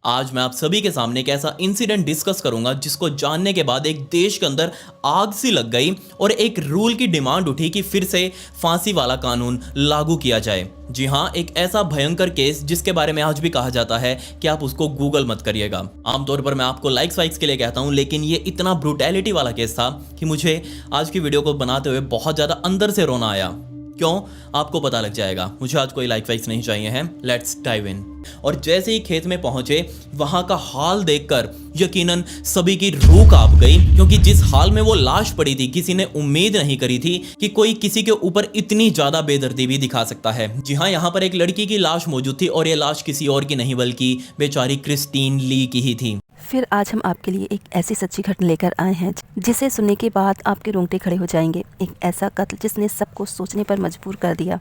आज मैं आप सभी के सामने एक ऐसा इंसिडेंट डिस्कस करूंगा जिसको जानने के बाद एक देश के अंदर आग सी लग गई और एक रूल की डिमांड उठी कि फिर से फांसी वाला कानून लागू किया जाए। जी हाँ, एक ऐसा भयंकर केस जिसके बारे में आज भी कहा जाता है कि आप उसको गूगल मत करिएगा। आमतौर पर मैं आपको लाइक्स वाइक्स के लिए कहता हूँ, लेकिन ये इतना ब्रूटैलिटी वाला केस था कि मुझे आज की वीडियो को बनाते हुए बहुत ज़्यादा अंदर से रोना आया। क्यों, आपको पता लग जाएगा। मुझे आज कोई लाइक वाइक्स नहीं चाहिए हैं। Let's dive in. और जैसे ही खेत में पहुंचे, वहां का हाल देखकर यकीनन सभी की रूह कांप गई, क्योंकि जिस हाल में वो लाश पड़ी थी, किसी ने उम्मीद नहीं करी थी कि कोई किसी के ऊपर इतनी ज्यादा बेदर्दी भी दिखा सकता है। जी हाँ, यहाँ पर एक लड़की की लाश मौजूद थी और ये लाश किसी और की नहीं बल्कि बेचारी क्रिस्टीन ली की ही थी। फिर आज हम आपके लिए एक ऐसी सच्ची घटना लेकर आए हैं जिसे सुनने के बाद आपके रोंगटे खड़े हो जाएंगे। एक ऐसा कत्ल जिसने सबको सोचने पर मजबूर कर दिया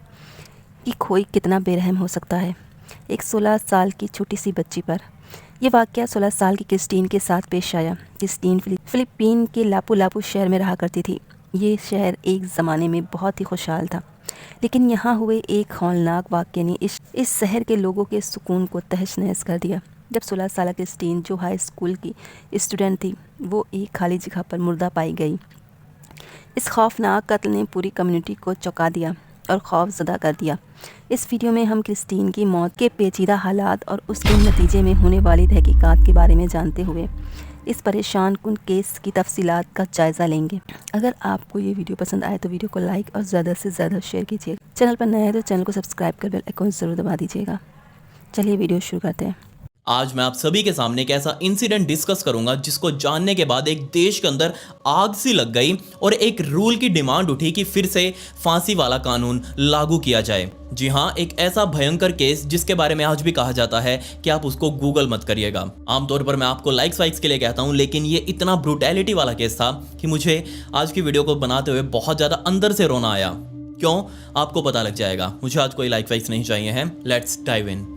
कि कोई कितना बेरहम हो सकता है। एक 16 साल की छोटी सी बच्ची पर यह वाक़या 16 साल की क्रिस्टीन के साथ पेश आया। क्रिस्टीन फिलिपीन के लापू लापू शहर में रहा करती थी। ये शहर एक ज़माने में बहुत ही खुशहाल था, लेकिन यहाँ हुए एक हौलनाक वाक़ये ने इस शहर के लोगों के सुकून को तहस नहस कर दिया। जब 16 साल क्रिस्टीन, जो हाई स्कूल की स्टूडेंट थी, वो एक खाली जगह पर मुर्दा पाई गई। इस खौफनाक कत्ल ने पूरी कम्युनिटी को चौंका दिया और खौफजदा कर दिया। इस वीडियो में हम क्रिस्टीन की मौत के पेचीदा हालात और उसके नतीजे में होने वाली तहकीकात के बारे में जानते हुए इस परेशान कुन केस की तफसीलात का जायज़ा लेंगे। अगर आपको ये वीडियो पसंद आए तो वीडियो को लाइक और ज़्यादा से ज़्यादा शेयर कीजिए। चैनल पर नया है तो चैनल को सब्सक्राइब कर बेल आइकन ज़रूर दबा दीजिएगा। चलिए वीडियो शुरू करते हैं। आज मैं आप सभी के सामने एक ऐसा इंसिडेंट डिस्कस करूंगा जिसको जानने के बाद एक देश के अंदर आग सी लग गई और एक रूल की डिमांड उठी कि फिर से फांसी वाला कानून लागू किया जाए। जी हाँ, एक ऐसा भयंकर केस जिसके बारे में आज भी कहा जाता है कि आप उसको गूगल मत करिएगा। आमतौर पर मैं आपको लाइक्स वाइक्स के लिए कहता हूँ, लेकिन ये इतना ब्रूटैलिटी वाला केस था कि मुझे आज की वीडियो को बनाते हुए बहुत ज़्यादा अंदर से रोना आया। क्यों, आपको पता लग जाएगा। मुझे आज कोई लाइक वाइक्स नहीं चाहिए हैं। Let's dive in.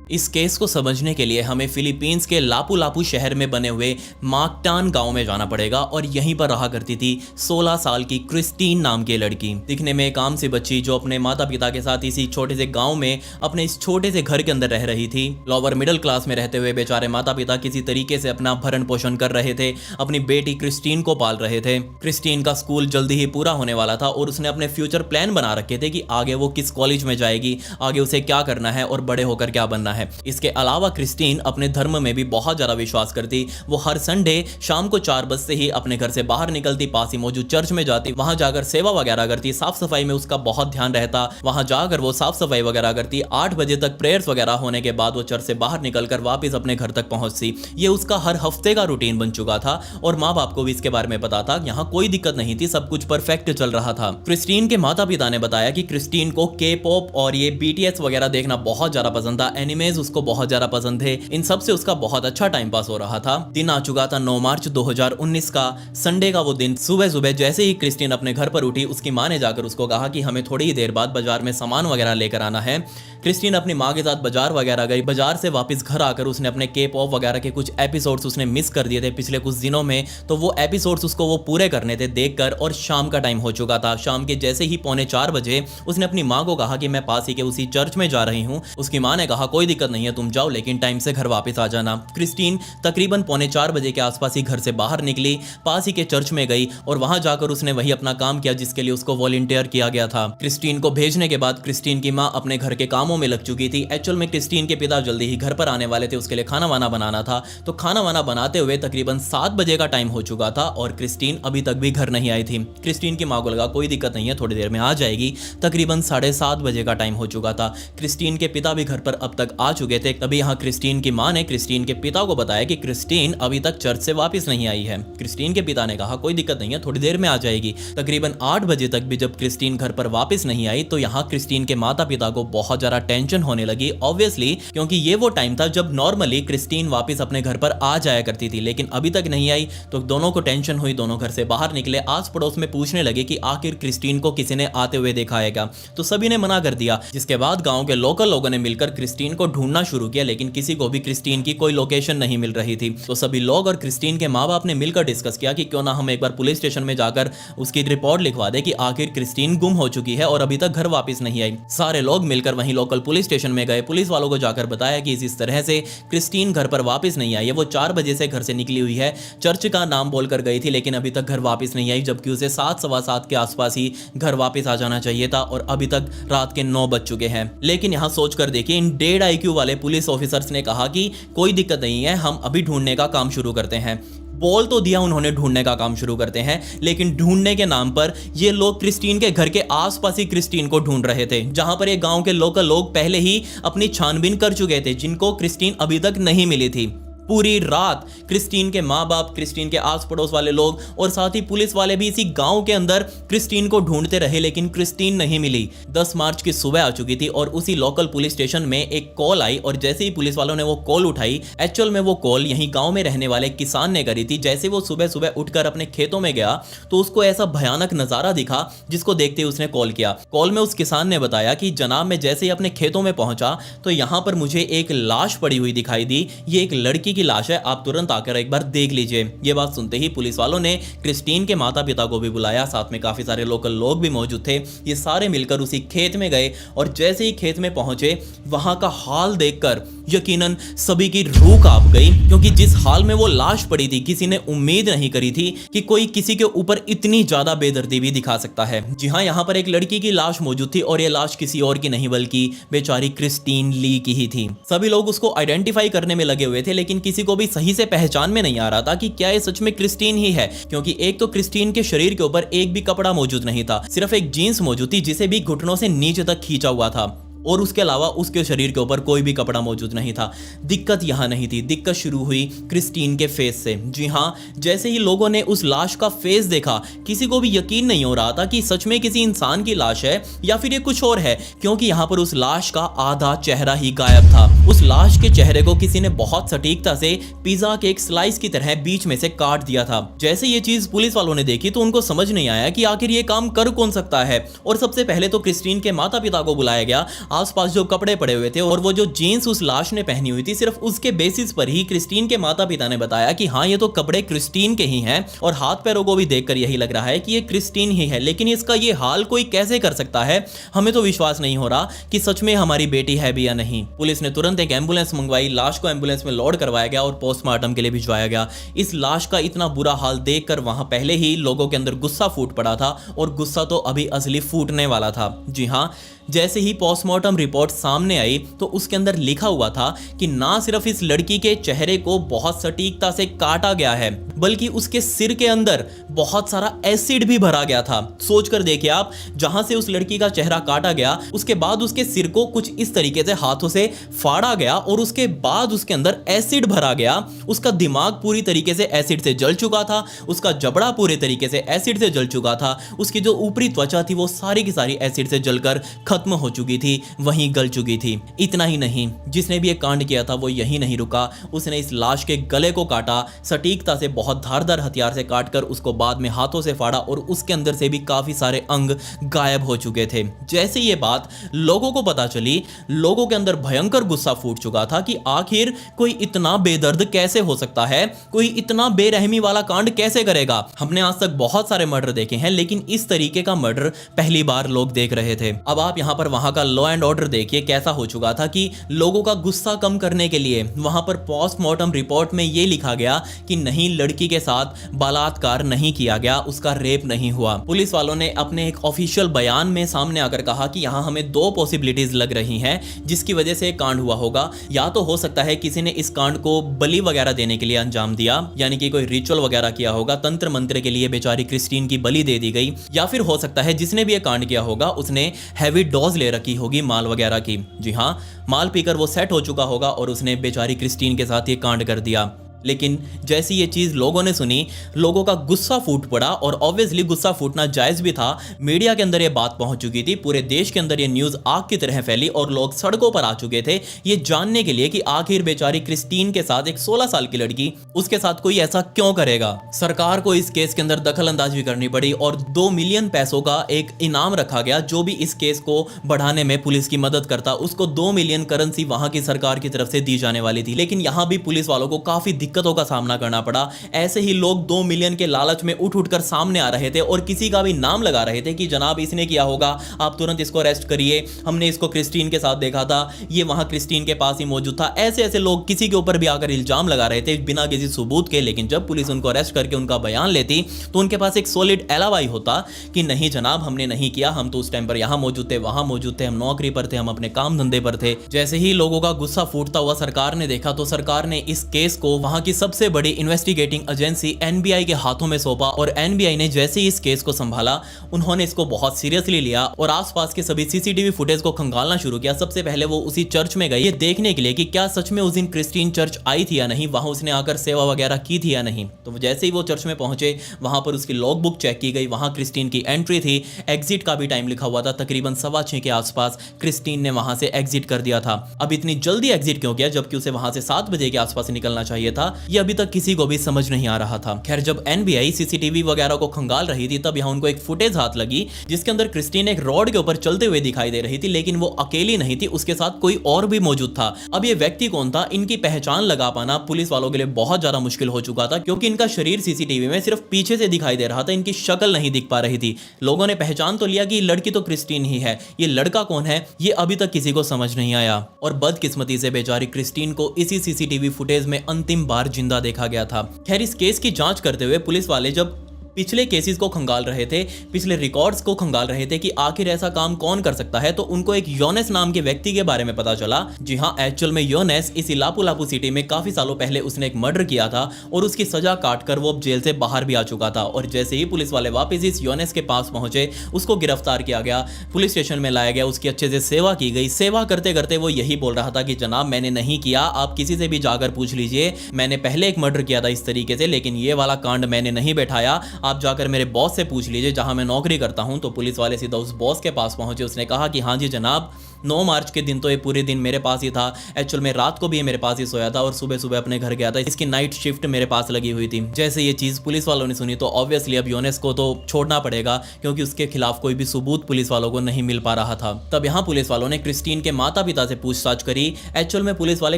इस केस को समझने के लिए हमें फिलीपींस के लापू लापू शहर में बने हुए माकटान गांव में जाना पड़ेगा और यहीं पर रहा करती थी 16 साल की क्रिस्टीन नाम की लड़की। दिखने में एक आम सी बच्ची जो अपने माता पिता के साथ इसी छोटे से गांव में अपने इस छोटे से घर के अंदर रह रही थी। लोअर मिडिल क्लास में रहते हुए बेचारे माता पिता किसी तरीके से अपना भरण पोषण कर रहे थे, अपनी बेटी क्रिस्टीन को पाल रहे थे। क्रिस्टीन का स्कूल जल्दी ही पूरा होने वाला था और उसने अपने फ्यूचर प्लान बना रखे थे कि आगे वो किस कॉलेज में जाएगी, आगे उसे क्या करना है और बड़े होकर क्या बनना है। इसके अलावा क्रिस्टीन अपने धर्म में भी बहुत ज्यादा विश्वास करती। वो हर संडे शाम को 4 बजे से ही अपने घर से बाहर निकलती, पास ही मौजूद चर्च में जाती, वहां जाकर सेवा वगैरह करती। साफ सफाई में उसका बहुत ध्यान रहता। वहां जाकर वो साफ सफाई वगैरह करती। 8 बजे तक प्रेयर्स वगैरह होने के बाद वो चर्च से बाहर निकलकर वापस अपने घर तक पहुंचती। ये उसका हर हफ्ते का रूटीन बन चुका था और माँ बाप को भी इसके बारे में पता था। यहाँ कोई दिक्कत नहीं थी, सब कुछ परफेक्ट चल रहा था। क्रिस्टीन के माता पिता ने बताया कि क्रिस्टीन को के पॉप और ये BTS वगैरह देखना बहुत ज्यादा पसंद था। एनिमेज उसको बहुत ज्यादा पसंद थे। इन सब से उसका बहुत अच्छा टाइम पास हो रहा था। दिन आ चुका था 9 मार्च 2019 का, संडे का वो दिन। सुबह सुबह जैसे ही क्रिस्टीन अपने घर पर उठी, उसकी माँ ने जाकर उसको कहा कि हमें थोड़ी ही देर बाद बाजार में सामान वगैरह लेकर आना है। क्रिस्टीन अपनी माँ के साथ बाजार वगैरह गई। बाजार से वापस घर आकर उसने अपने के पॉप वगैरह के कुछ एपिसोड्स उसने मिस कर दिए थे पिछले कुछ दिनों में, तो वो एपिसोड्स उसको वो पूरे करने थे देखकर। और शाम का टाइम हो चुका था। शाम के जैसे ही 3:45 बजे उसने अपनी माँ को कहा कि मैं पास ही के उसी चर्च में जा रही हूँ। उसकी माँ ने कहा कोई दिक्कत नहीं है, तुम जाओ, लेकिन टाइम से घर वापस आ जाना। क्रिस्टीन तकरीबन 3:45 बजे के आसपास ही घर से बाहर निकली, पास ही के चर्च में गई और वहां जाकर उसने वही अपना काम किया जिसके लिए उसको वॉलंटियर किया गया था। क्रिस्टीन को भेजने के बाद क्रिस्टीन की माँ अपने घर के कामों में लग चुकी थी। एक्चुअल में क्रिस्टीन के पिता जल्दी ही घर पर आने वाले थे, उसके लिए खाना वाना बनाना था। तो खाना वाना बनाते हुए तकरीबन 7 बजे का टाइम हो चुका था और क्रिस्टीन अभी तक भी घर नहीं आई थी। क्रिस्टीन की माँ को लगा कोई दिक्कत नहीं है, थोड़ी देर में आ जाएगी। तकरीबन 7:30 बजे का टाइम हो चुका था। क्रिस्टीन के पिता भी घर पर अब तक आ चुके थे। तभी यहाँ क्रिस्टीन की माँ ने क्रिस्टीन के पिता को बताया कि क्रिस्टीन अभी तक चर्च से वापस नहीं आई है। क्रिस्टीन के पिता ने कहा कोई दिक्कत नहीं है, थोड़ी देर में आ जाएगी। तकरीबन 8 बजे तक भी जब क्रिस्टीन घर पर वापस नहीं आई तो यहाँ क्रिस्टीन के माता पिता को बहुत ज्यादा टेंशन होने लगी, ऑब्वियसली, क्योंकि ये वो टाइम था जब नॉर्मली क्रिस्टीन वापस अपने घर पर आ जाया करती थी, लेकिन अभी तक नहीं आई। तो दोनों को टेंशन हुई, दोनों घर से बाहर निकले। आस पड़ोस में पूछने लगे कि आखिर क्रिस्टीन को किसी ने आते हुए देखा है क्या, तो सभी ने मना कर दिया। जिसके बाद गाँव के लोकल लोगों ने मिलकर क्रिस्टीन को ढूंढना शुरू किया, लेकिन किसी को भी क्रिस्टीन की कोई लोकेशन नहीं मिल रही थी। तो सभी लोग और क्रिस्टीन के माँ बाप ने मिलकर डिस्कस किया कि क्यों ना हम एक बार पुलिस स्टेशन में जाकर उसकी रिपोर्ट लिखवा दे कि आखिर क्रिस्टीन गुम हो चुकी है और अभी तक घर वापस नहीं आई। सारे लोग मिलकर वहीं लोकल पुलिस स्टेशन में गए। पुलिस वालों को जाकर बताया कि इस तरह से क्रिस्टीन घर पर वापस नहीं आई है। वो 4 बजे से घर से निकली हुई है, चर्च का नाम बोलकर गई थी, लेकिन अभी तक घर वापस नहीं आई, जबकि उसे 7 सवा 7 के आसपास ही घर वापस आ जाना चाहिए था और अभी तक रात के 9 बज चुके हैं। लेकिन यहाँ सोचकर देखिए, इन 1.5 IQ वाले पुलिस ऑफिसर्स ने कहा कि कोई दिक्कत नहीं है, हम अभी ढूंढने का काम शुरू करते हैं। बोल तो दिया उन्होंने ढूंढने का काम शुरू करते हैं, लेकिन ढूंढने के नाम पर ये लोग क्रिस्टीन के घर के आसपास ही क्रिस्टीन को ढूंढ रहे थे, जहां पर ये गांव के लोकल लोग पहले ही अपनी छानबीन कर चुके थे, जिनको क्रिस्टीन अभी तक नहीं मिली थी। पूरी रात क्रिस्टीन के माँ बाप, क्रिस्टीन के आस पड़ोस वाले लोग और साथ ही पुलिस वाले भी इसी गांव के अंदर क्रिस्टीन को ढूंढते रहे, लेकिन क्रिस्टीन नहीं मिली। 10 मार्च की सुबह आ चुकी थी और उसी लोकल पुलिस स्टेशन में एक कॉल आई और जैसे ही पुलिस वालों ने वो कॉल उठाई, एक्चुअल में वो कॉल यहीं गांव में रहने वाले किसान ने करी थी। जैसे वो सुबह सुबह उठकर अपने खेतों में गया तो उसको ऐसा भयानक नजारा दिखा, जिसको देखते ही उसने कॉल किया। कॉल में उस किसान ने बताया कि जनाब, मैं जैसे ही अपने खेतों में पहुंचा तो यहाँ पर मुझे एक लाश पड़ी हुई दिखाई दी। ये एक लड़की की लाश है, आप तुरंत आकर एक बार देख लीजिए। ये बात सुनते ही पुलिस वालों ने क्रिस्टीन के माता पिता को भी बुलाया, साथ में काफी सारे लोकल लोग भी मौजूद थे। ये सारे मिलकर उसी खेत में गए और जैसे ही खेत में पहुंचे, वहां का हाल देखकर यकीनन सभी की रूह कांप गई, क्योंकि जिस हाल में वो लाश पड़ी थी, किसी ने उम्मीद नहीं करी थी कि कोई किसी के ऊपर इतनी ज्यादा बेदर्दी भी दिखा सकता है। जी हाँ, यहाँ पर एक लड़की की लाश मौजूद थी और ये लाश किसी और की नहीं बल्कि बेचारी क्रिस्टीन ली की ही थी। सभी लोग उसको आइडेंटिफाई करने में लगे हुए थे, लेकिन किसी को भी सही से पहचान में नहीं आ रहा था कि क्या ये सच में क्रिस्टीन ही है, क्योंकि एक तो क्रिस्टीन के शरीर के ऊपर एक भी कपड़ा मौजूद नहीं था, सिर्फ एक जीन्स मौजूद थी जिसे भी घुटनों से नीचे तक खींचा हुआ था और उसके अलावा उसके शरीर के ऊपर कोई भी कपड़ा मौजूद नहीं था। दिक्कत यहाँ नहीं थी, दिक्कत शुरू हुई क्रिस्टीन के फेस से। जी हाँ, जैसे ही लोगों ने उस लाश का फेस देखा, किसी को भी यकीन नहीं हो रहा था कि सच में किसी इंसान की लाश है या फिर ये कुछ और है, क्योंकि यहाँ पर उस लाश का आधा चेहरा ही गायब था। उस लाश के चेहरे को किसी ने बहुत सटीकता से पिज्जा के एक स्लाइस की तरह बीच में से काट दिया था। जैसे ये चीज पुलिस वालों ने देखी तो उनको समझ नहीं आया कि आखिर ये काम कर कौन सकता है, और सबसे पहले तो क्रिस्टीन के माता पिता को बुलाया गया। आसपास जो कपड़े पड़े हुए थे और वो जो जीन्स उस लाश ने पहनी हुई थी, सिर्फ उसके बेसिस पर ही क्रिस्टीन के माता पिता ने बताया कि हाँ, ये तो कपड़े क्रिस्टीन के ही हैं और हाथ पैरों को भी देखकर यही लग रहा है कि ये क्रिस्टीन ही है। लेकिन इसका ये हाल कोई कैसे कर सकता है? हमें तो विश्वास नहीं हो रहा कि सच में हमारी बेटी है भी या नहीं। पुलिस ने तुरंत एक एम्बुलेंस मंगवाई, लाश को एम्बुलेंस में लोड करवाया गया और पोस्टमार्टम के लिए भिजवाया गया। इस लाश का इतना बुरा हाल देखकर वहां पहले ही लोगों के अंदर गुस्सा फूट पड़ा था और गुस्सा तो अभी असली फूटने वाला था। जी हाँ, जैसे ही पोस्टमार्टम रिपोर्ट सामने आई तो उसके अंदर लिखा हुआ था कि ना सिर्फ इस लड़की के चेहरे को बहुत सटीकता से काटा गया है, बल्कि उसके सिर के अंदर बहुत सारा एसिड भी भरा गया था। सोचकर देखिए आप, जहां से उस लड़की का चेहरा काटा गया, उसके बाद उसके सिर को कुछ इस तरीके से हाथों से फाड़ा गया और उसके बाद उसके अंदर एसिड भरा गया। उसका दिमाग पूरी तरीके से एसिड से जल चुका था, उसका जबड़ा पूरे तरीके से एसिड से जल चुका था, उसकी जो ऊपरी त्वचा थी वो सारी की सारी एसिड से जलकर खत्म हो चुकी थी, वहीं गल चुकी थी। इतना ही नहीं, जिसने भी ये कांड किया था वो यही नहीं रुका, उसने इस लाश के गले को काटा, सटीकता से बहुत धारदार हथियार से काटकर उसको बाद में हाथों से फाड़ा और उसके अंदर से भी काफी सारे अंग गायब हो चुके थे। जैसे ये बात लोगों को पता चली, लोगों के अंदर भयंकर गुस्सा फूट चुका था कि आखिर कोई इतना बेदर्द कैसे हो सकता है, कोई इतना बेरहमी वाला कांड कैसे करेगा। हमने आज तक बहुत सारे मर्डर देखे हैं, लेकिन इस तरीके का मर्डर पहली बार लोग देख रहे थे। अब आप यहाँ पर वहां का लॉ एंड ऑर्डर देखिए कैसा हो चुका था कि लोगों का गुस्सा कम करने के लिए वहां पर पोस्टमार्टम रिपोर्ट में यह लिखा गया कि नहीं, लड़की के साथ बलात्कार नहीं किया गया, उसका रेप नहीं हुआ। पुलिस वालों ने अपने एक ऑफिशियल बयान में सामने आकर कहा कि यहां हमें 2 पॉसिबिलिटीज लग रही हैं जिसकी वजह से कांड हुआ होगा। या तो हो सकता है किसी ने इस कांड को बलि वगैरह देने के लिए अंजाम दिया, यानी कि कोई रिचुअल वगैरह किया होगा, तंत्र मंत्र के लिए बेचारी क्रिस्टीन की बलि दे दी गई। या फिर हो सकता है जिसने भी ये कांड किया होगा उसने हैवी डोज ले रखी होगी माल वगैरह की। जी हाँ, माल पीकर वो सेट हो चुका होगा और उसने बेचारी क्रिस्टीन के साथ ये कांड कर दिया। लेकिन जैसी ये चीज लोगों ने सुनी, लोगों का गुस्सा फूट पड़ा और ऑब्वियसली गुस्सा फूटना जायज भी था। मीडिया के अंदर ये बात पहुंच चुकी थी, पूरे देश के अंदर ये न्यूज आग की तरह फैली और लोग सड़कों पर आ चुके थे ये जानने के लिए कि आखिर बेचारी क्रिस्टीन के साथ एक 16 साल की लड़की, उसके साथ कोई ऐसा क्यों करेगा। सरकार को इस केस के अंदर दखल अंदाजी करनी पड़ी और 2 मिलियन पैसों का एक इनाम रखा गया। जो भी इस केस को बढ़ाने में पुलिस की मदद करता उसको 2 मिलियन करेंसी वहां की सरकार की तरफ से दी जाने वाली थी। लेकिन यहां भी पुलिस वालों को काफी दिक्कतों का सामना करना पड़ा। ऐसे ही लोग 2 मिलियन के लालच में उठ उठकर सामने आ रहे थे और किसी का भी नाम लगा रहे थे कि जनाब इसने किया होगा, आप तुरंत इसको अरेस्ट करिए, हमने इसको क्रिस्टीन के साथ देखा था, ये वहां क्रिस्टीन के पास ही मौजूद था। ऐसे ऐसे लोग किसी के ऊपर भी आकर इल्जाम लगा रहे थे बिना किसी सबूत के। लेकिन जब पुलिस उनको अरेस्ट करके उनका बयान लेती तो उनके पास एक सॉलिड एलावाई होता कि नहीं जनाब हमने नहीं किया, हम तो उस टाइम पर यहां मौजूद थे, वहां मौजूद थे, हम नौकरी पर थे, हम अपने काम धंधे पर थे। जैसे ही लोगों का गुस्सा फूटता हुआ सरकार ने देखा तो सरकार ने इस केस को वहां की सबसे बड़ी इन्वेस्टिगेटिंग एजेंसी एनबीआई के हाथों में सौंपा और एनबीआई ने जैसे ही इस केस को संभाला उन्होंने इसको बहुत सीरियसली लिया और आसपास के सभी सीसीटीवी फुटेज को खंगालना शुरू किया। सबसे पहले वो उसी चर्च में गए ये देखने के लिए कि क्या सच में उस दिन क्रिस्टीन चर्च आई थी या नहीं, वहां उसने आकर सेवा वगैरह की थी या नहीं। तो जैसे ही वो चर्च में पहुंचे वहां पर उसकी लॉग बुक चेक की गई, वहां क्रिस्टीन की एंट्री थी, एग्जिट का भी टाइम लिखा हुआ था, तकरीबन 6:15 के आसपास क्रिस्टीन ने वहां से एग्जिट कर दिया था। अब इतनी जल्दी एग्जिट क्यों किया जबकि उसे वहां से 7 बजे के आसपास निकलना चाहिए था, ये अभी तक किसी को भी समझ नहीं आ रहा था। खैर जब एनबीआई सीसीटीवी वगैरह को खंगाल रही थी तब यहां उनको एक फुटेज हाथ लगी जिसके अंदर क्रिस्टीन एक रोड के ऊपर चलते हुए दिखाई दे रही थी, लेकिन वो अकेली नहीं थी, उसके साथ कोई और भी मौजूद था। अब ये व्यक्ति कौन था, इनकी पहचान लगा पाना पुलिस वालों के लिए बहुत ज्यादा मुश्किल हो चुका था क्योंकि इनका शरीर सीसीटीवी में सिर्फ पीछे से दिखाई दे रहा था, इनकी शक्ल नहीं दिख पा रही थी। लोगों ने पहचान तो लिया कि लड़की तो क्रिस्टीन ही है, ये लड़का कौन है ये अभी तक किसी को समझ नहीं आया। और बदकिस्मती से बेचारी क्रिस्टीन को इसी सीसीटीवी फुटेज में अंतिम बार जिंदा देखा गया था। खैर इस केस की जांच करते हुए पुलिस वाले जब पिछले केसेस को खंगाल रहे थे, पिछले रिकॉर्ड्स को खंगाल रहे थे कि आखिर ऐसा काम कौन कर सकता है, तो उनको एक योनेस नाम के व्यक्ति के बारे में पता चला। जी हाँ, एक्चुअल में योनेस इसी लापू लापू सिटी में काफी सालों पहले उसने एक मर्डर किया था और उसकी सजा काटकर वो अब जेल से बाहर भी आ चुका था। और जैसे ही पुलिस वाले वापस इस योनेस के पास पहुंचे उसको गिरफ्तार किया गया, पुलिस स्टेशन में लाया गया, उसकी अच्छे से सेवा की गई। सेवा करते करते वो यही बोल रहा था कि जनाब मैंने नहीं किया, आप किसी से भी जाकर पूछ लीजिए, मैंने पहले एक मर्डर किया था इस तरीके से, लेकिन ये वाला कांड मैंने नहीं बैठाया, आप जाकर मेरे बॉस से पूछ लीजिए जहां मैं नौकरी करता हूं। तो पुलिस वाले सीधा उस बॉस के पास पहुंचे, उसने कहा कि हाँ जी जनाब, 9 मार्च के दिन तो ये पूरे दिन मेरे पास ही था, एक्चुअल में रात को भी ये मेरे पास ही सोया था और सुबह सुबह अपने घर गया था, इसकी नाइट शिफ्ट मेरे पास लगी हुई थी। जैसे ये चीज पुलिस वालों ने सुनी तो ऑब्वियसली अब योनेस को तो छोड़ना पड़ेगा क्योंकि उसके खिलाफ कोई भी सबूत पुलिस वालों को नहीं मिल पा रहा था। तब यहाँ पुलिस वालों ने क्रिस्टीन के माता पिता से पूछताछ करी। एक्चुअल में पुलिस वाले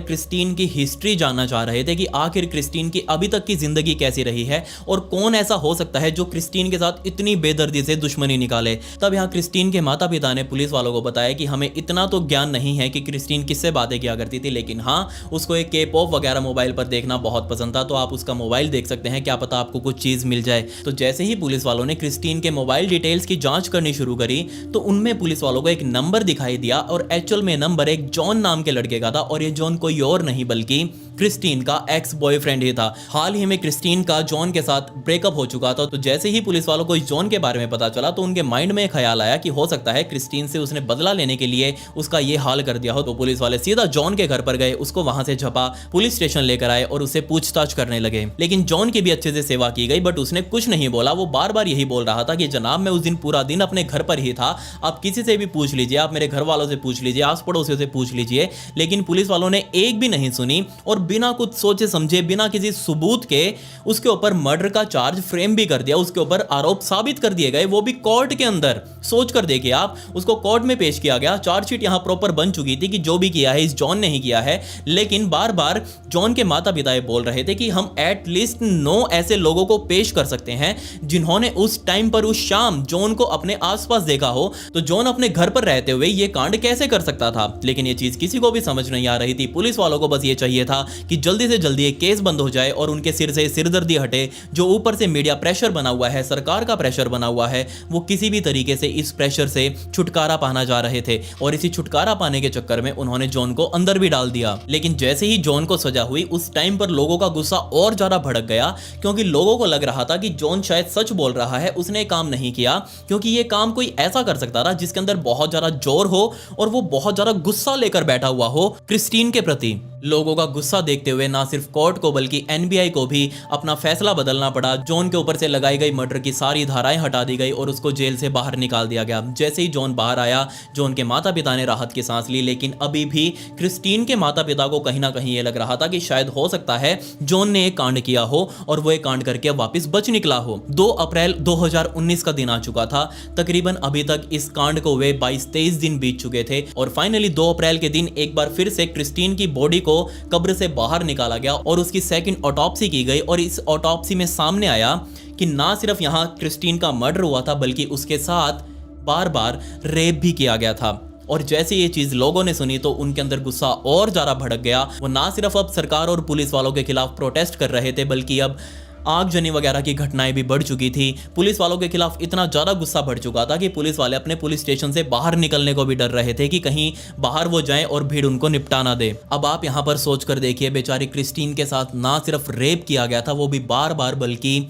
क्रिस्टीन की हिस्ट्री जानना चाह रहे थे कि आखिर क्रिस्टीन की अभी तक की जिंदगी कैसी रही है और कौन ऐसा हो सकता है जो क्रिस्टीन के साथ इतनी बेदर्दी से दुश्मनी निकाले। तब यहाँ क्रिस्टीन के माता पिता ने पुलिस वालों को बताया कि हमें इतना तो ज्ञान नहीं है कि क्रिस्टीन किससे बातें किया करती थी, लेकिन हाँ उसको एक के पॉप वगैरह मोबाइल पर देखना बहुत पसंद था, तो आप उसका मोबाइल देख सकते हैं, क्या पता आपको कुछ चीज मिल जाए। तो जैसे ही पुलिस वालों ने क्रिस्टीन के मोबाइल डिटेल्स की जांच करनी शुरू करी तो उनमें पुलिस वालों को एक नंबर दिखाई दिया और एक्चुअल में नंबर एक जॉन नाम के लड़के का था और ये जॉन कोई और नहीं बल्कि क्रिस्टीन का एक्स बॉयफ्रेंड ही था। हाल ही में क्रिस्टीन का जॉन के साथ ब्रेकअप हो चुका था। तो जैसे ही पुलिस वालों को इस जॉन के बारे में पता चला तो उनके माइंड में ख्याल आया कि हो सकता है क्रिस्टीन से उसने बदला लेने के लिए उसका ये हाल कर दिया हो। तो पुलिस वाले सीधा जॉन के घर पर गए, उसको वहां से झपा पुलिस स्टेशन लेकर आए और उससे पूछताछ करने लगे। लेकिन जॉन की भी अच्छे से सेवा की गई बट उसने कुछ नहीं बोला। वो बार बार यही बोल रहा था कि जनाब मैं उस दिन पूरा दिन अपने घर पर ही था, आप किसी से भी पूछ लीजिए, आप मेरे घर वालों से पूछ लीजिए, आस पड़ोसियों से पूछ लीजिए। लेकिन पुलिस वालों ने एक भी नहीं सुनी और बिना कुछ सोचे समझे, बिना किसी सबूत के उसके ऊपर मर्डर का चार्ज फ्रेम भी कर दिया, उसके ऊपर आरोप साबित कर दिए गए, वो भी कोर्ट के अंदर। सोच कर देखिए आप, उसको कोर्ट में पेश किया गया, चार्जशीट यहां प्रॉपर बन चुकी थी कि जो भी किया है इस जॉन ने ही किया है। लेकिन बार बार जॉन के माता पिता ये बोल रहे थे कि हम एटलीस्ट 9 ऐसे लोगों को पेश कर सकते हैं जिन्होंने उस टाइम पर उस शाम जॉन को अपने आसपास देखा हो। तो जॉन अपने घर पर रहते हुए ये कांड कैसे कर सकता था? लेकिन ये चीज किसी को भी समझ नहीं आ रही थी। पुलिस वालों को बस ये चाहिए था कि जल्दी से जल्दी ये केस बंद हो जाए और उनके सिर से सिरदर्दी हटे। जो ऊपर से मीडिया प्रेशर बना हुआ है, सरकार का प्रेशर बना हुआ है, वो किसी भी तरीके से इस प्रेशर से छुटकारा पाना जा रहे थे और इसी छुटकारा पाने के चक्कर में उन्होंने जॉन को अंदर भी डाल दिया। लेकिन जैसे ही जॉन को सजा हुई उस टाइम पर लोगों का गुस्सा और ज्यादा भड़क गया क्योंकि लोगों को लग रहा था कि जॉन शायद सच बोल रहा है, उसने काम नहीं किया क्योंकि ये काम कोई ऐसा कर सकता था जिसके अंदर बहुत ज्यादा जोर हो और वो बहुत ज्यादा गुस्सा लेकर बैठा हुआ हो क्रिस्टीन के प्रति। लोगों का गुस्सा देखते हुए ना सिर्फ कोर्ट को बल्कि एनबीआई को भी अपना फैसला बदलना पड़ा। जॉन के ऊपर से लगाई गई मर्डर की सारी धाराएं हटा दी गई और उसको जेल से बाहर निकाल दिया गया। जैसे ही जॉन बाहर आया, जॉन के माता पिता ने राहत की सांस ली, लेकिन अभी भी क्रिस्टीन के माता पिता को कहीं ना कहीं ये लग रहा था कि शायद हो सकता है जॉन ने एक कांड किया हो और वो एक कांड करके वापस बच निकला हो। 2 अप्रैल 2019 का दिन आ चुका था। तकरीबन अभी तक इस कांड को हुए 22-23 दिन बीत चुके थे और फाइनली 2 अप्रैल के दिन एक बार फिर से क्रिस्टीन की बॉडी को कब्र से बाहर निकाला गया और उसकी सेकंड ऑटोप्सी की गई और इस ऑटोप्सी में सामने आया कि ना सिर्फ यहां क्रिस्टीन का मर्डर हुआ था बल्कि उसके साथ बार बार रेप भी किया गया था। और जैसे ये चीज लोगों ने सुनी तो उनके अंदर गुस्सा और ज्यादा भड़क गया। वो ना सिर्फ अब सरकार और पुलिस वालों के खिलाफ प्रोटेस्ट कर रहे थे बल्कि अब आगजनी वगैरह की घटनाएं भी बढ़ चुकी थी। पुलिस वालों के खिलाफ इतना ज्यादा गुस्सा बढ़ चुका था कि पुलिस वाले अपने पुलिस स्टेशन से बाहर निकलने को भी डर रहे थे कि कहीं बाहर वो जाएं और भीड़ उनको निपटा ना दे। अब आप यहां पर सोच कर देखिए, बेचारी क्रिस्टीन के साथ ना सिर्फ रेप किया गया था, वो भी बार बार, बल्कि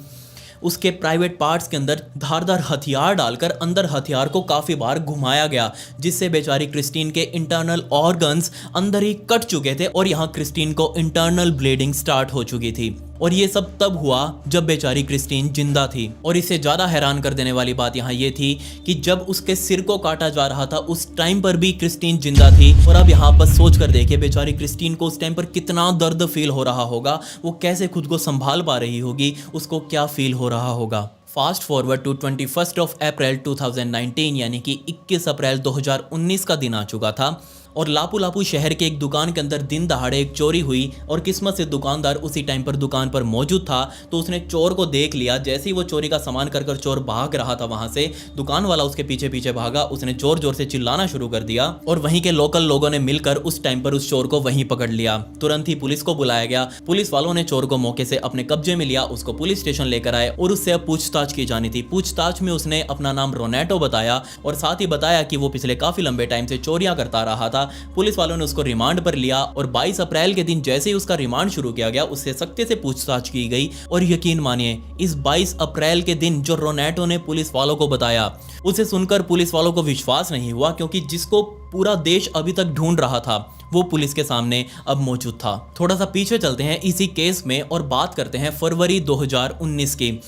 उसके प्राइवेट पार्ट्स के अंदर धारदार हथियार डालकर अंदर हथियार को काफ़ी बार घुमाया गया, जिससे बेचारी क्रिस्टीन के इंटरनल ऑर्गन्स अंदर ही कट चुके थे और यहाँ क्रिस्टीन को इंटरनल ब्लीडिंग स्टार्ट हो चुकी थी। और ये सब तब हुआ जब बेचारी क्रिस्टीन जिंदा थी। और इससे ज़्यादा हैरान कर देने वाली बात यहाँ ये थी कि जब उसके सिर को काटा जा रहा था उस टाइम पर भी क्रिस्टीन जिंदा थी। और अब यहाँ पर सोच कर देखिए, बेचारी क्रिस्टीन को उस टाइम पर कितना दर्द फील हो रहा होगा, वो कैसे खुद को संभाल पा रही होगी, उसको क्या फील हो रहा होगा। फास्ट फॉरवर्ड टू 21 अप्रैल 2019 यानी कि 21 अप्रैल 2019 का दिन आ चुका था और लापू लापू शहर के एक दुकान के अंदर दिन दहाड़े एक चोरी हुई और किस्मत से दुकानदार उसी टाइम पर दुकान पर मौजूद था तो उसने चोर को देख लिया। जैसे ही वो चोरी का सामान कर चोर भाग रहा था वहां से, दुकान वाला उसके पीछे पीछे भागा। उसने जोर जोर से चिल्लाना शुरू कर दिया और वहीं के लोकल लोगों ने मिलकर उस टाइम पर उस चोर को वहीं पकड़ लिया। तुरंत ही पुलिस को बुलाया गया। पुलिस वालों ने चोर को मौके से अपने कब्जे में लिया, उसको पुलिस स्टेशन लेकर आए और उससे अब पूछताछ की जानी थी। पूछताछ में उसने अपना नाम रोनेटो बताया और साथ ही बताया कि वो पिछले काफी लंबे टाइम से चोरियां करता रहा था। पुलिस वालों ने उसको रिमांड पर लिया और 22 अप्रैल के दिन जैसे ही उसका रिमांड शुरू किया गया, उससे सख्ती से पूछताछ की गई। और यकीन मानिए, इस 22 अप्रैल के दिन जो रोनेटो ने पुलिस वालों को बताया, उसे सुनकर पुलिस वालों को विश्वास नहीं हुआ, क्योंकि जिसको पूरा देश अभी तक ढूंढ रहा था वो पुलिस के सामने अब मौजूद था। थोड़ा सा पीछे चलते हैं इसी केस में और बात करते हैं फरवरी 2019 की।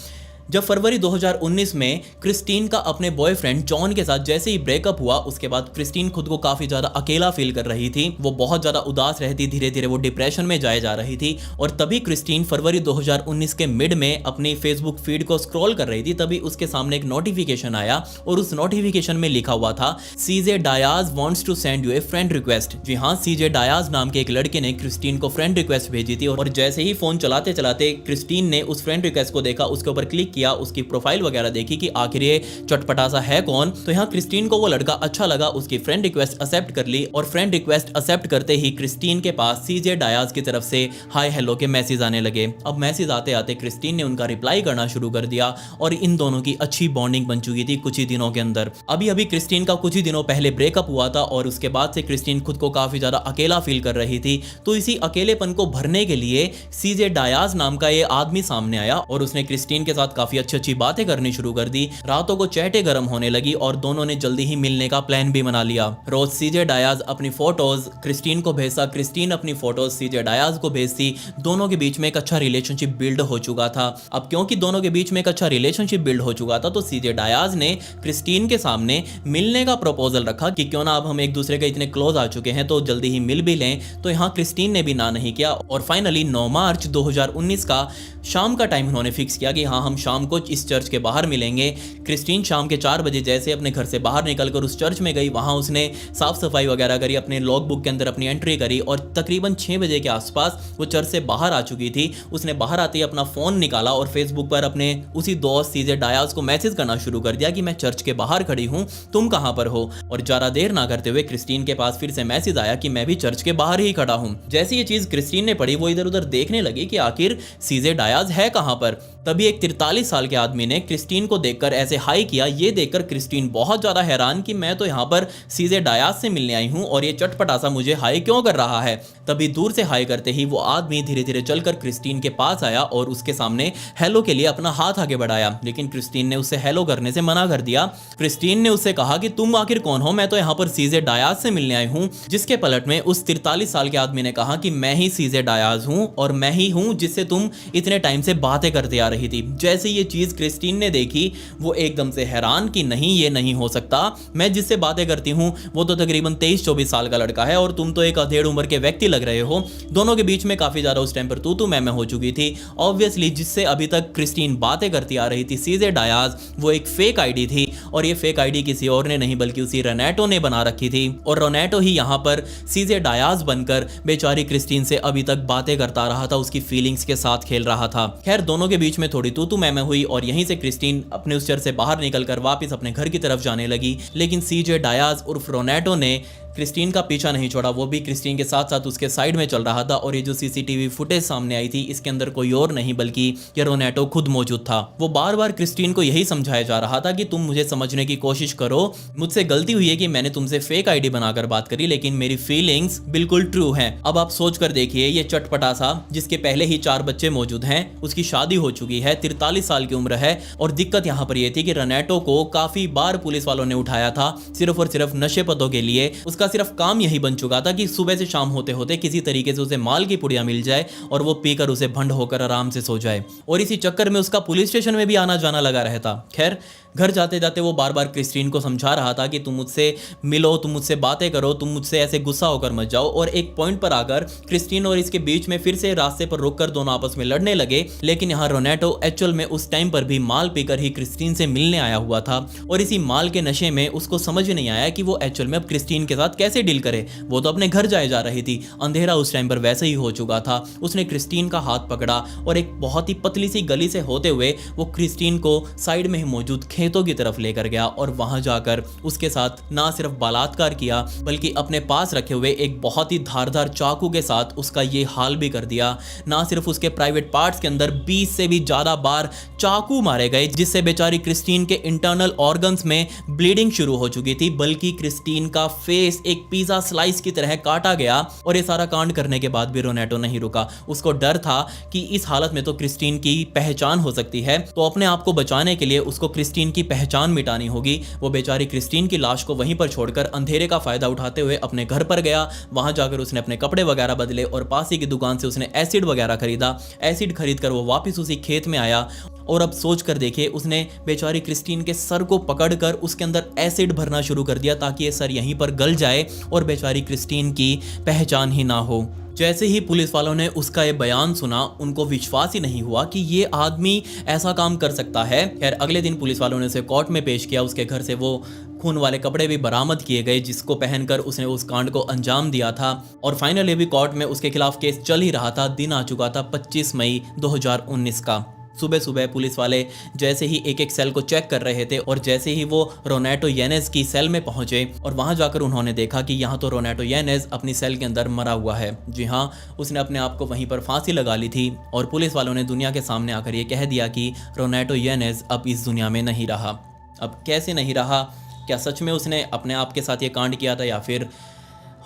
जब फरवरी 2019 में क्रिस्टीन का अपने बॉयफ्रेंड जॉन के साथ जैसे ही ब्रेकअप हुआ, उसके बाद क्रिस्टीन खुद को काफी ज्यादा अकेला फील कर रही थी। वो बहुत ज्यादा उदास रहती, धीरे धीरे वो डिप्रेशन में जाए जा रही थी। और तभी क्रिस्टीन फरवरी 2019 के मिड में अपनी फेसबुक फीड को स्क्रॉल कर रही थी, तभी उसके सामने एक नोटिफिकेशन आया और उस नोटिफिकेशन में लिखा हुआ था, CJ Diaz wants to send you a friend request. जी हाँ, सीजे डायाज नाम के एक लड़के ने क्रिस्टीन को फ्रेंड रिक्वेस्ट भेजी थी। और जैसे ही फोन चलाते चलाते क्रिस्टीन ने उस फ्रेंड रिक्वेस्ट को देखा, उसके ऊपर क्लिक किया, उसकी प्रोफाइल वगैरह देखी कि आखिर ये चटपटा सा है कौन। तो यहाँ क्रिस्टीन को वो लड़का अच्छा लगा, उसकी फ्रेंड रिक्वेस्ट एक्सेप्ट कर ली। और फ्रेंड रिक्वेस्ट एक्सेप्ट करते ही क्रिस्टीन के पास सीजे डायाज की तरफ से हाय हेलो के मैसेज आने लगे। अब मैसेज आते आते क्रिस्टीन ने उनका रिप्लाई करना शुरू कर दिया और इन दोनों की अच्छी बॉन्डिंग बन चुकी थी कुछ ही दिनों के अंदर। अभी अभी क्रिस्टीन का कुछ ही दिनों पहले ब्रेकअप हुआ था और उसके बाद से क्रिस्टीन खुद को काफी ज्यादा अकेला फील कर रही थी। तो इसी अकेलेपन को भरने के लिए सीजे डायाज नाम का ये आदमी सामने आया और उसने क्रिस्टीन के साथ काफी अच्छी अच्छी बातें करनी शुरू कर दी। रातों को चैटें गर्म होने लगी और दोनों ने जल्दी ही मिलने का प्लान भी बना लिया। रोज सीजे डायाज अपनी फोटोज क्रिस्टीन को भेजता, क्रिस्टीन अपनी फोटोज सीजे डायाज को भेजती। दोनों के बीच में एक अच्छा रिलेशनशिप बिल्ड हो चुका था। अब क्योंकि दोनों के बीच में एक अच्छा रिलेशनशिप बिल्ड हो चुका था तो सीजे डायाज ने क्रिस्टीन के सामने मिलने का प्रपोजल रखा कि क्यों ना अब हम एक दूसरे के इतने क्लोज आ चुके हैं तो जल्दी ही मिल भी लें। तो यहाँ क्रिस्टीन ने भी ना नहीं किया और फाइनली 9 मार्च 2019 का शाम का टाइम उन्होंने फिक्स किया कि हाँ, हम शाम को इस चर्च के बाहर मिलेंगे। क्रिस्टीन शाम के 4 बजे जैसे अपने घर से बाहर निकलकर उस चर्च में गई, वहां उसने साफ सफाई वगैरह करी, अपने लॉग बुक के अंदर अपनी एंट्री करी और तकरीबन 6 बजे के आसपास वो चर्च से बाहर आ चुकी थी। उसने बाहर आते ही अपना फोन निकाला और फेसबुक पर अपने उसी दोस्त सीजे डायाज को मैसेज करना शुरू कर दिया कि मैं चर्च के बाहर खड़ी हूँ, तुम कहाँ पर हो। और ज्यादा देर ना करते हुए क्रिस्टीन के पास फिर से मैसेज आया कि मैं भी चर्च के बाहर ही खड़ा हूँ। जैसी ये चीज क्रिस्टीन ने पढ़ी, वो इधर उधर देखने लगी कि आखिर सीजे डायाज है कहाँ पर। तभी एक 43 साल के आदमी ने क्रिस्टीन को देखकर ऐसे हाई किया। ये देखकर क्रिस्टीन बहुत ज्यादा हैरान कि मैं तो यहाँ पर सीजे डायाज से मिलने आई हूँ और ये चटपटा सा मुझे हाई क्यों कर रहा है। तभी दूर से हाई करते ही वो आदमी धीरे धीरे चलकर क्रिस्टीन के पास आया और उसके सामने हेलो के लिए अपना हाथ आगे बढ़ाया, लेकिन क्रिस्टीन ने उसे हेलो करने से मना कर दिया। क्रिस्टीन ने उससे कहा कि तुम आखिर कौन हो, मैं तो यहाँ पर सीजे डायाज से मिलने आई हूँ। जिसके पलट में उस 43 साल के आदमी ने कहा कि मैं ही सीजे डायाज हूँ और मैं ही हूँ जिससे तुम इतने टाइम से बातें करते आ रही थी। जैसे ये चीज क्रिस्टीन ने देखी वो एकदम से हैरान कि नहीं, ये नहीं हो सकता, मैं जिससे बातें करती हूँ वो तो तकरीबन 23-24 साल का लड़का है और तुम तो एक अधेड़ उम्र के व्यक्ति लग रहे हो। दोनों के बीच में काफी ज्यादा उस टाइम पर तू मैं हो चुकी थी। ऑब्वियसली जिससे अभी तक क्रिस्टीन बातें करती आ रही थी सीजे डायाज, वो एक फेक आईडी थी और ये फेक आईडी किसी और ने नहीं बल्कि उसी रोनेटो ने बना रखी थी और रोनेटो ही यहाँ पर सीजे डायाज बनकर बेचारी क्रिस्टीन से अभी तक बातें करता रहा था, उसकी फीलिंग्स के साथ खेल रहा था। खैर दोनों के बीच में थोड़ी तू मैं हुई और यहीं से क्रिस्टीन अपने उस चर से बाहर निकलकर वापस अपने घर की तरफ जाने लगी। लेकिन सीजे डायाज उर्फ रोनेटो ने क्रिस्टीन का पीछा नहीं छोड़ा, वो भी क्रिस्टीन के साथ साथ उसके साइड में चल रहा था और ये जो सीसीटीवी फुटेज सामने आई थी इसके अंदर कोई और नहीं बल्कि ये रोनेटो खुद मौजूद था। वो बार बार क्रिस्टीन को यही समझाया जा रहा था कि तुम मुझे समझने की कोशिश करो, मुझसे गलती हुई है कि मैंने तुमसे फेक आईडी बनाकर बात करी, लेकिन मेरी फीलिंग्स बिल्कुल ट्रू हैं। अब आप सोच कर देखिए, ये चटपटा सा जिसके पहले ही 4 बच्चे मौजूद हैं, उसकी शादी हो चुकी है, 43 साल की उम्र है और दिक्कत यहाँ पर यह थी कि रोनेटो को काफी बार पुलिस वालों ने उठाया था सिर्फ और सिर्फ नशे पतों के लिए। उसका सिर्फ काम यही बन चुका था कि सुबह से शाम होते होते किसी तरीके से उसे माल की पुड़िया मिल जाए और वो पीकर उसे भंड होकर आराम से सो जाए और इसी चक्कर में उसका पुलिस स्टेशन में भी आना जाना लगा रहता। खैर घर जाते जाते वो बार बार क्रिस्टीन को समझा रहा था कि तुम मुझसे मिलो, तुम मुझसे बातें करो, तुम मुझसे ऐसे गुस्सा होकर मत जाओ। और एक पॉइंट पर आकर क्रिस्टीन और इसके बीच में फिर से रास्ते पर रुककर दोनों आपस में लड़ने लगे। लेकिन यहाँ रोनेटो एक्चुअल में उस टाइम पर भी माल पीकर ही क्रिस्टीन से मिलने आया हुआ था और इसी माल के नशे में उसको समझ नहीं आया कि वो एक्चुअल में अब क्रिस्टीन के साथ कैसे डील करे। वो तो अपने घर जाए जा रही थी, अंधेरा उस टाइम पर वैसे ही हो चुका था। उसने क्रिस्टीन का हाथ पकड़ा और एक बहुत ही पतली सी गली से होते हुए वो क्रिस्टीन को साइड में ही मौजूद खेतों की तरफ लेकर गया और वहां जाकर उसके साथ ना सिर्फ बलात्कार किया बल्कि अपने पास रखे हुए एक बहुत ही धारदार चाकू के साथ उसका ये हाल भी कर दिया। ना सिर्फ उसके प्राइवेट पार्ट्स के अंदर 20 से भी ज्यादा बार चाकू मारे गए जिससे बेचारी क्रिस्टीन के इंटरनल ऑर्गन्स में ब्लीडिंग शुरू हो चुकी थी, बल्कि क्रिस्टीन का फेस एक पिज्जा स्लाइस की तरह काटा गया। और ये सारा कांड करने के बाद भी रोनेटो नहीं रुका। उसको डर था कि इस हालत में तो क्रिस्टीन की पहचान हो सकती है, तो अपने आप को बचाने के लिए उसको क्रिस्टीन की पहचान मिटानी होगी। वो बेचारी क्रिस्टीन की लाश को वहीं पर छोड़कर अंधेरे का फायदा उठाते हुए अपने घर पर गया। वहां जाकर उसने अपने कपड़े वगैरह बदले और पास ही की दुकान से उसने एसिड वगैरह खरीदा। एसिड खरीदकर वो वापस उसी खेत में आया और अब सोच कर देखिए, उसने बेचारी क्रिस्टीन के सर को पकड़कर उसके अंदर एसिड भरना शुरू कर दिया ताकि ये सर यहीं पर गल जाए और बेचारी क्रिस्टीन की पहचान ही ना हो। जैसे ही पुलिस वालों ने उसका ये बयान सुना, उनको विश्वास ही नहीं हुआ कि ये आदमी ऐसा काम कर सकता है। खैर अगले दिन पुलिस वालों ने उसे कोर्ट में पेश किया। उसके घर से वो खून वाले कपड़े भी बरामद किए गए जिसको पहनकर उसने उस कांड को अंजाम दिया था और फाइनली भी कोर्ट में उसके खिलाफ केस चल ही रहा था। दिन आ चुका था 25 मई 2019 का। सुबह सुबह पुलिस वाले जैसे ही एक एक सेल को चेक कर रहे थे और जैसे ही वो रोनेटो येनेज की सेल में पहुंचे और वहां जाकर उन्होंने देखा कि यहाँ तो रोनेटो येनेज अपनी सेल के अंदर मरा हुआ है। जी हाँ, उसने अपने आप को वहीं पर फांसी लगा ली थी और पुलिस वालों ने दुनिया के सामने आकर ये कह दिया कि रोनेटो येनेज अब इस दुनिया में नहीं रहा। अब कैसे नहीं रहा? क्या सच में उसने अपने आप के साथ ये कांड किया था या फिर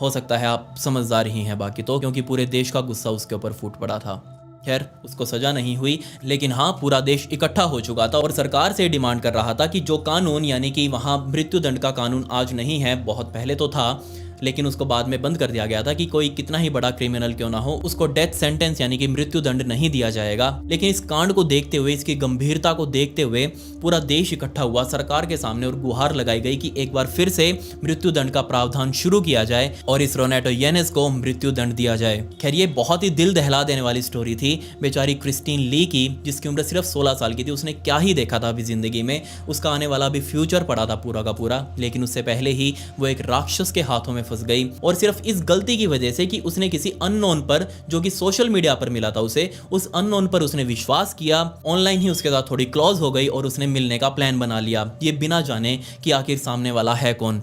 हो सकता है आप समझदार ही हैं बाकी तो, क्योंकि पूरे देश का गुस्सा उसके ऊपर फूट पड़ा था। खैर उसको सजा नहीं हुई, लेकिन हाँ पूरा देश इकट्ठा हो चुका था और सरकार से डिमांड कर रहा था कि जो कानून यानी कि वहाँ मृत्युदंड का कानून आज नहीं है, बहुत पहले तो था लेकिन उसको बाद में बंद कर दिया गया था कि कोई कितना ही बड़ा क्रिमिनल क्यों ना हो उसको डेथ सेंटेंस यानी कि मृत्युदंड नहीं दिया जाएगा। लेकिन इस कांड को देखते हुए, इसकी गंभीरता को देखते हुए पूरा देश इकट्ठा हुआ सरकार के सामने और गुहार लगाई गई कि एक बार फिर से मृत्युदंड का प्रावधान शुरू किया जाए और इस रोनेटो येनेज को मृत्युदंड दिया जाए। खैर ये बहुत ही दिल दहला देने वाली स्टोरी थी बेचारी क्रिस्टीन ली की, जिसकी उम्र सिर्फ 16 साल की थी। उसने क्या ही देखा था अभी जिंदगी में, उसका आने वाला भी फ्यूचर पड़ा था पूरा का पूरा, लेकिन उससे पहले ही वो एक राक्षस के हाथों में फंस गई और सिर्फ इस गलती की वजह से कि उसने किसी अननोन पर, जो कि सोशल मीडिया पर मिला था उसे, उस अननोन पर उसने विश्वास किया, ऑनलाइन ही उसके साथ थोड़ी क्लोज हो गई और उसने मिलने का प्लान बना लिया, ये बिना जाने कि आखिर सामने वाला है कौन।